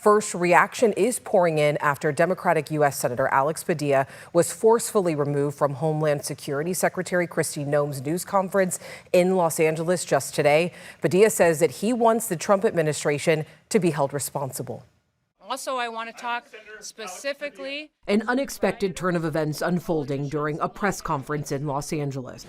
First, reaction is pouring in after Democratic U.S. Senator Alex Padilla was forcefully removed from Homeland Security Secretary Kristi Noem's news conference in Los Angeles just today. Padilla says that he wants the Trump administration to be held responsible. Also, I want to talk specifically. An unexpected turn of events unfolding during a press conference in Los Angeles.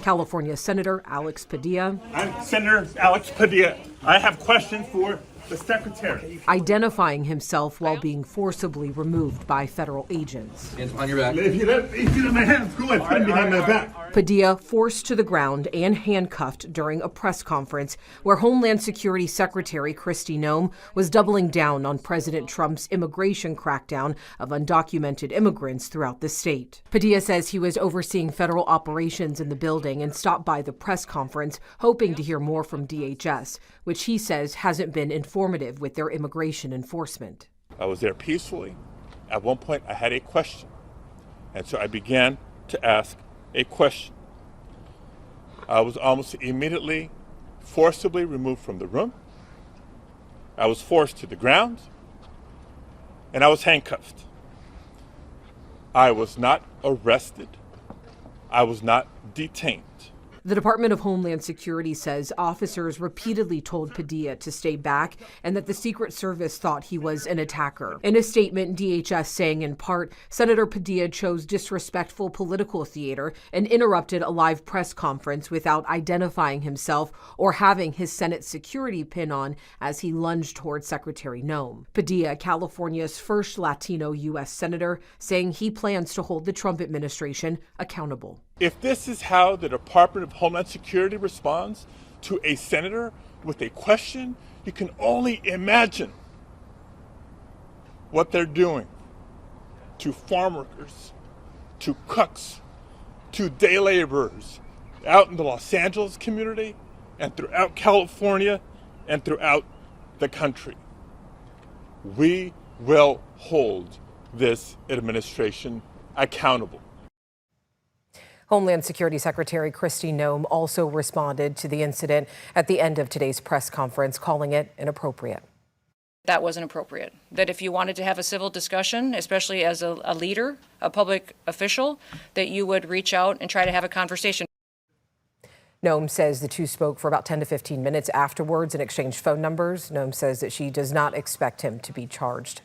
California Senator Alex Padilla. I'm Senator Alex Padilla. I have questions for the secretary. Identifying himself while being forcibly removed by federal agents. Hands on your back. If you let my hands go, I put them behind my back. Padilla forced to the ground and handcuffed during a press conference where Homeland Security Secretary Kristi Noem was doubling down on President Trump's immigration crackdown of undocumented immigrants throughout the state. Padilla says he was overseeing federal operations in the building and stopped by the press conference hoping to hear more from DHS, which he says hasn't been informative with their immigration enforcement. I was there peacefully. At one point, I had a question. And so I began to ask a question. I was almost immediately forcibly removed from the room. I was forced to the ground. And I was handcuffed. I was not arrested. I was not detained. The Department of Homeland Security says officers repeatedly told Padilla to stay back and that the Secret Service thought he was an attacker. In a statement, DHS saying in part, Senator Padilla chose disrespectful political theater and interrupted a live press conference without identifying himself or having his Senate security pin on as he lunged toward Secretary Noem. Padilla, California's first Latino U.S. Senator, saying he plans to hold the Trump administration accountable. If this is how the Department of Homeland Security responds to a senator with a question, you can only imagine what they're doing to farm workers, to cooks, to day laborers out in the Los Angeles community and throughout California and throughout the country. We will hold this administration accountable. Homeland Security Secretary Kristi Noem also responded to the incident at the end of today's press conference, calling it inappropriate. That wasn't appropriate. That if you wanted to have a civil discussion, especially as a leader, a public official, that you would reach out and try to have a conversation. Noem says the two spoke for about 10 to 15 minutes afterwards and exchanged phone numbers. Noem says that she does not expect him to be charged.